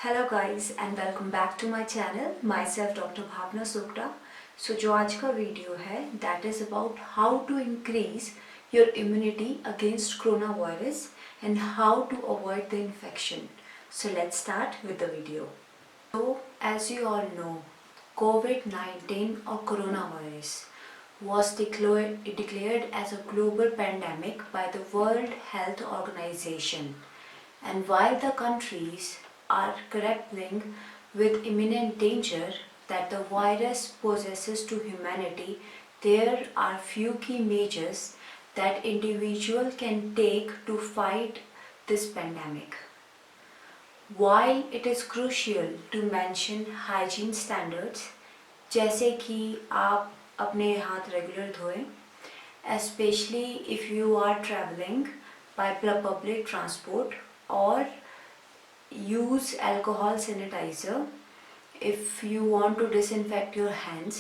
Hello guys and welcome back to my channel my doctor Bhavna Chopra. So जो आज का video है that is about how to increase your immunity against corona virus and how to avoid the infection. So let's start with the video. So as you all know, COVID-19 or coronavirus was declared as a global pandemic by the World Health Organization. And while the countries are grappling with imminent danger that the virus possesses to humanity, there are few key measures that individual can take to fight this pandemic. While it is crucial to mention hygiene standards, जैसे कि आप अपने हाथ regular धोएं, especially if you are traveling by public transport, or use alcohol sanitizer if you want to disinfect your hands,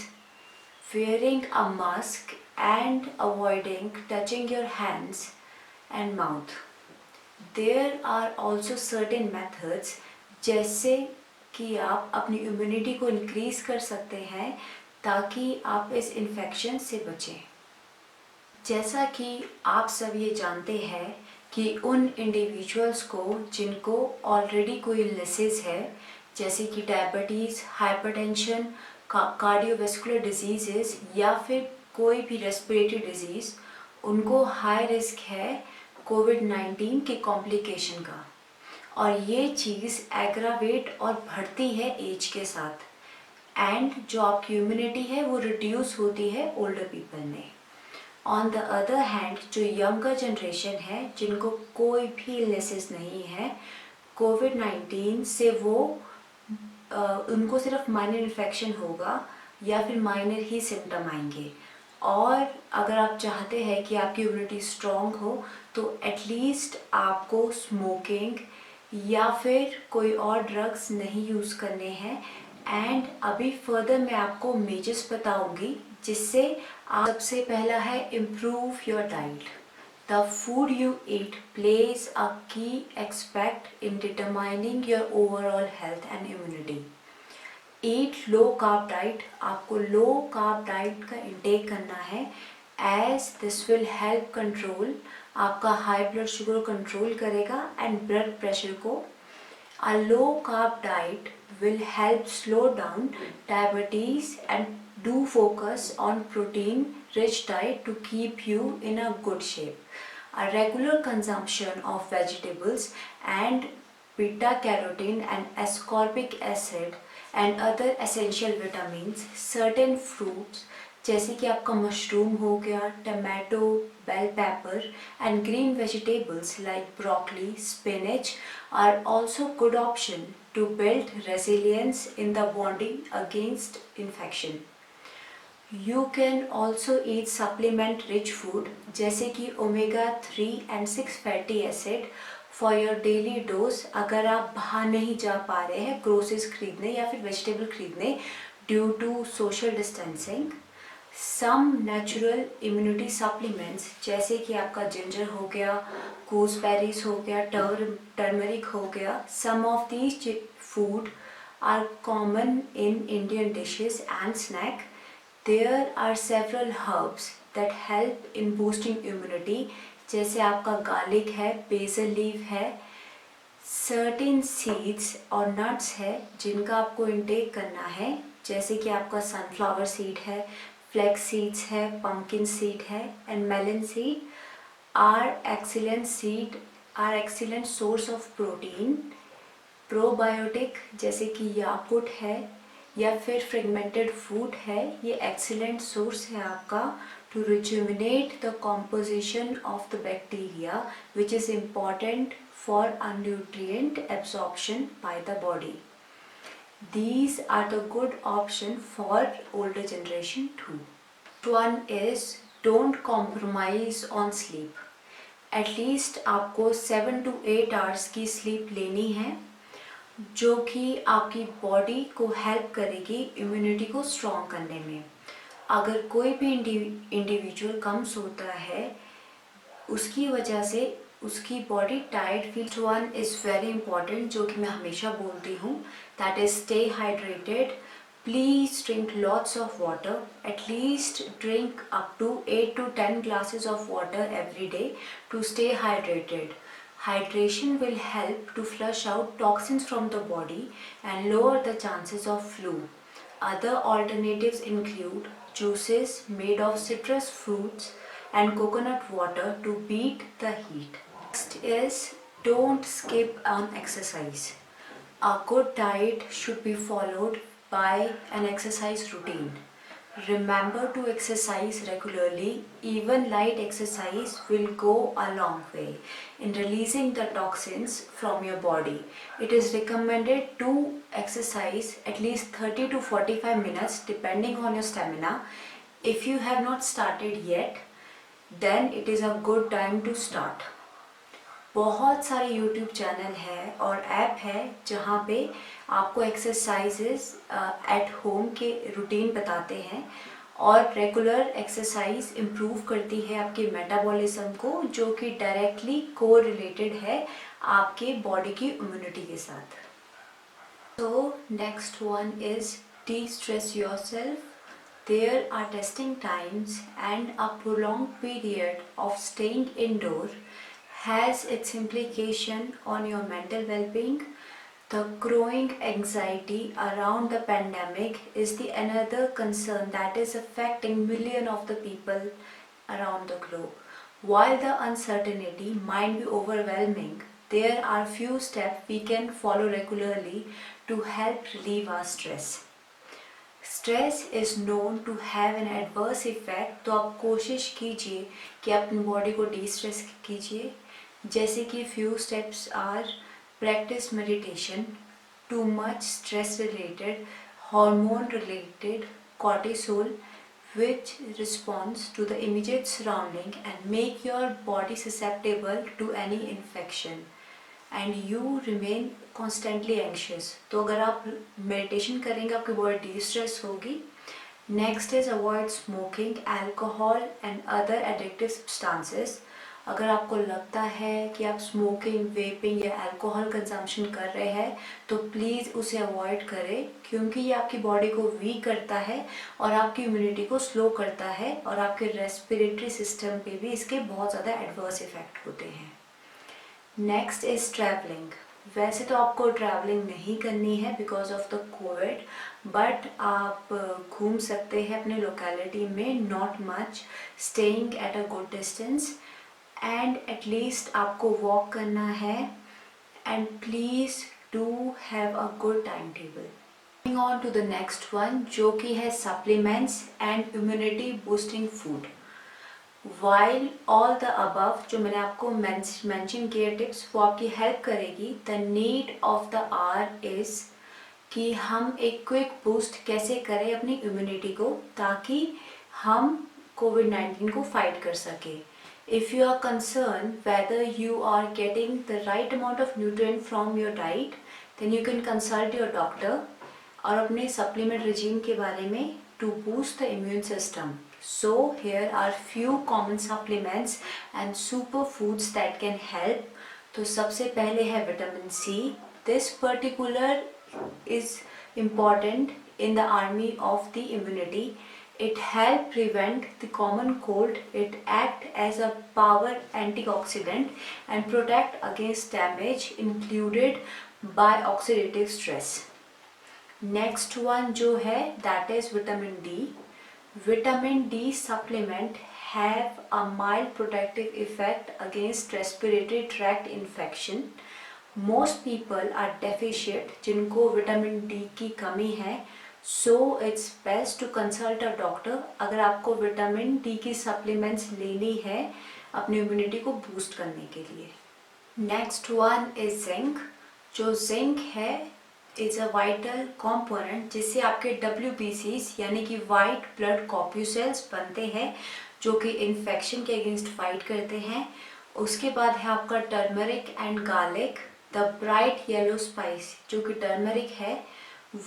wearing a mask and avoiding touching your hands and mouth. There are also certain methods जैसे कि आप अपनी immunity को increase कर सकते हैं ताकि आप इस इन्फेक्शन से बचें। जैसा कि आप सब ये जानते हैं कि उन इंडिविजुअल्स को जिनको ऑलरेडी कोई इलनेसेस है, जैसे कि डायबिटीज़, हाइपरटेंशन, कार्डियोवैस्कुलर डिजीज़ या फिर कोई भी रेस्पिरेटरी डिजीज़, उनको हाई रिस्क है कोविड-19 के कॉम्प्लिकेशन का। और ये चीज़ एग्रावेट और बढ़ती है एज के साथ, एंड जो आपकी इम्यूनिटी है वो रिड्यूस होती है ओल्डर पीपल में। ऑन द अदर हैंड जो यंगर जनरेशन है जिनको कोई भी इलनेसेस नहीं है, कोविड-19 से वो उनको सिर्फ माइनर इन्फेक्शन होगा या फिर माइनर ही सिम्टम आएंगे। और अगर आप चाहते हैं कि आपकी इम्यूनिटी स्ट्रॉन्ग हो तो एटलीस्ट आपको स्मोकिंग या फिर कोई और ड्रग्स नहीं यूज़ करने हैं। एंड अभी फर्दर मैं आपको मेजर्स बताऊंगी जिससे आप सबसे पहला है improve your diet. The food you eat plays a key aspect in determining your overall health and immunity. Eat low carb diet, आपको लो कार्ब डाइट का इंटेक करना है as this will help control आपका high blood sugar control करेगा and blood pressure को। A low carb diet will help slow down diabetes and do focus on protein rich diet to keep you in a good shape. A regular consumption of vegetables and beta carotene and ascorbic acid and other essential vitamins, certain fruits जैसे कि आपका mushroom हो गया, tomato, bell pepper and green vegetables like broccoli, spinach are also good option to build resilience in the body against infection. You can also eat supplement rich food जैसे कि omega 3 and 6 fatty acid for your daily dose अगर आप बाहर नहीं जा पा रहे हैं ग्रोसरीज खरीदने या फिर वेजिटेबल खरीदने due to social distancing. Some natural immunity supplements जैसे कि आपका जिंजर हो गया, गूसबेरीज हो गया, टर्मरिक हो गया, some of these food are common in Indian dishes and snack. There are several herbs that help in boosting immunity जैसे आपका गार्लिक है, बेसल लीफ है, सर्टेन सीड्स और नट्स है जिनका आपको इंटेक करना है जैसे कि आपका सनफ्लावर सीड है, फ्लैक्स सीड्स है, पम्पकिन सीड है and melon seed are excellent source of protein. Probiotic जैसे कि याकुट है या फिर फ्रेगमेंटेड फूड है, ये एक्सीलेंट सोर्स है आपका to rejuvenate the composition of the bacteria which is important for a nutrient absorption by the body. These are the good option for older generation too. One is don't compromise on sleep. At least आपको 7 to 8 hours की sleep लेनी है जो कि आपकी body को help करेगी immunity को स्ट्रॉन्ग करने में। अगर कोई भी इंडिविजुअल कम सोता है उसकी वजह से उसकी body tired feel. One is very important, जो कि मैं हमेशा बोलती हूँ, that is stay hydrated. Please drink lots of water. At least drink up to 8 to 10 glasses of water every day to stay hydrated. Hydration will help to flush out toxins from the body and lower the chances of flu. Other alternatives include juices made of citrus fruits and coconut water to beat the heat. Next is, don't skip on exercise. A good diet should be followed by an exercise routine. Remember to exercise regularly. Even light exercise will go a long way in releasing the toxins from your body. It is recommended to exercise at least 30 to 45 minutes depending on your stamina. If you have not started yet, then it is a good time to start. बहुत सारे YouTube channel है और app है जहाँ पे आपको exercises at home के routine बताते हैं और रेगुलर एक्सरसाइज इम्प्रूव करती है आपके मेटाबॉलिज्म को, जो कि डायरेक्टली को रिलेटेड है आपके बॉडी की इम्यूनिटी के साथ। So next one is de-stress yourself. There are testing times and a prolonged period of staying indoor has its implication on your mental well-being. The growing anxiety around the pandemic is the another concern that is affecting millions of the people around the globe. While the uncertainty might be overwhelming, there are few steps we can follow regularly to help relieve our stress. Stress is known to have an adverse effect, तो आप कोशिश कीजिए कि अपनी body को D stress कीजिए। जैसे कि few steps are practice meditation, too much stress related hormone related cortisol which responds to the immediate surrounding and make your body susceptible to any infection and you remain constantly anxious. तो अगर आप meditation करेंगे आपकी body distress होगी। Next is avoid smoking, alcohol and other addictive substances. अगर आपको लगता है कि आप स्मोकिंग, वेपिंग या अल्कोहल कंजम्पशन कर रहे हैं तो प्लीज़ उसे अवॉइड करें, क्योंकि ये आपकी बॉडी को वीक करता है और आपकी इम्यूनिटी को स्लो करता है और आपके रेस्पिरेटरी सिस्टम पे भी इसके बहुत ज़्यादा एडवर्स इफेक्ट होते हैं। Next is travelling. वैसे तो आपको ट्रैवलिंग नहीं करनी है because of the COVID, but आप घूम सकते हैं अपने लोकेलिटी में, not much, staying at a good distance and at least आपको वॉक करना है and please do have a good time table. Moving on to the next one, जो कि है supplements and immunity boosting food. While all the above जो मैंने आपको mention किए टिप्स वो आपकी हेल्प करेगी, the need of the our is कि हम एक क्विक बूस्ट कैसे करें अपनी इम्यूनिटी को, ताकि हम कोविड-19 को फाइट कर सकें। If you are concern whether you are getting the right amount of nutrient from your diet, then you can consult your doctor और अपने सप्लीमेंट रिजीम के बारे में to boost the immune system. So here are few common supplements and superfoods that can help. तो सबसे पहले है vitamin C. This particular is important in the army of the immunity. It help prevent the common cold. It act as a power antioxidant and protect against damage included by oxidative stress. Next one जो है that is vitamin D. Vitamin D supplement have a mild protective effect against respiratory tract infection. Most people are deficient जिनको vitamin D की कमी है, so it's best to consult a doctor अगर आपको vitamin D की supplements लेनी है अपनी इम्यूनिटी को बूस्ट करने के लिए। Next one is zinc. जो जिंक है इज़ अ वाइटल कॉम्पोनेंट जिससे आपके WBCs यानी कि वाइट ब्लड कॉर्प्यूसेल्स बनते हैं, जो कि इन्फेक्शन के अगेंस्ट फाइट करते हैं। उसके बाद है आपका turmeric and garlic. The bright yellow spice जो कि टर्मरिक है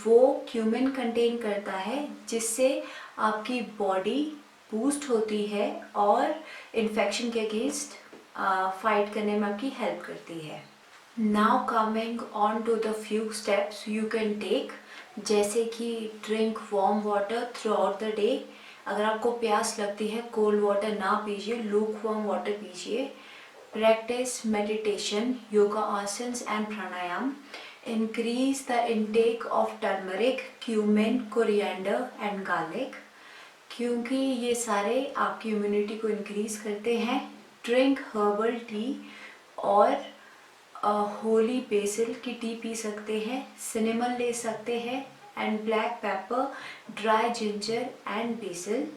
वो क्यूमिन कंटेन करता है, जिससे आपकी बॉडी बूस्ट होती है और इन्फेक्शन के अगेंस्ट फाइट करने में आपकी हेल्प करती है। Now coming on to the few steps you can take, जैसे कि drink warm water throughout the day. अगर आपको प्यास लगती है कोल्ड वाटर ना पीजिए, लूक वार्म वाटर पीजिए। प्रैक्टिस मेडिटेशन, योगा आसन्स and pranayama. Increase the intake of turmeric, cumin, coriander and garlic, क्योंकि ये सारे आपकी इम्यूनिटी को इंक्रीज करते हैं। ड्रिंक हर्बल टी और होली बेसिल की टी पी सकते हैं। सिनेमन ले सकते हैं and black pepper, dry ginger and BECIL.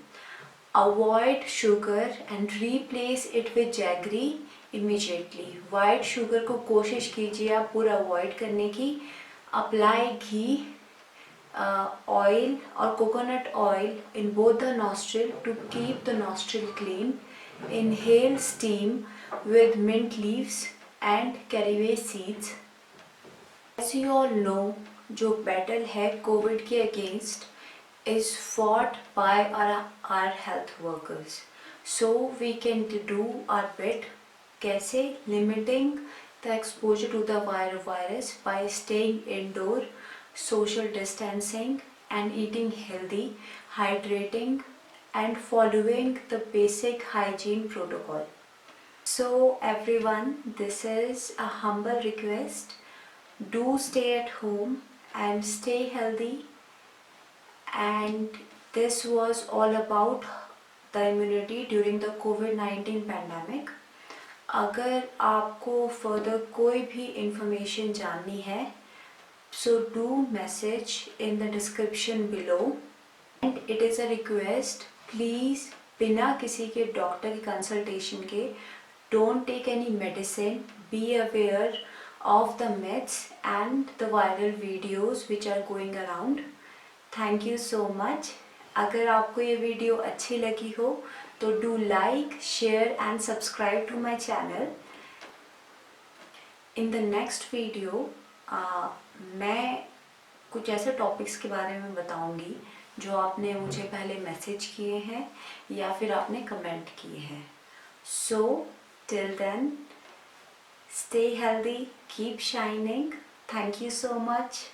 Avoid sugar and replace it with jaggery immediately. White sugar को कोशिश कीजिए आप पूरा अवॉइड करने की। अप्लाई घी, ऑयल और coconut oil in both the nostril to keep the nostril clean. Inhale steam with mint leaves and caraway seeds. As you all know, जो battle है कोविड के against is fought by our health workers. So we can do our bit. कैसे? Limiting the exposure to the virus by staying indoor, social distancing and eating healthy, hydrating and following the basic hygiene protocol. So everyone, this is a humble request. Do stay at home and stay healthy. And this was all about the immunity during the COVID-19 pandemic. अगर आपको further कोई भी information जाननी है, so do message in the description below. And it is a request, please बिना किसी के doctor की कंसल्टेशन के don't take any medicine. Be aware of the myths and the viral videos which are going around. Thank you so much. अगर आपको ये video अच्छी लगी हो तो do like, share and subscribe to my channel. In the next video मैं कुछ ऐसे टॉपिक्स के बारे में बताऊंगी जो आपने मुझे पहले मैसेज किए हैं या फिर आपने कमेंट किए हैं. So till then, stay healthy, keep shining. Thank you so much.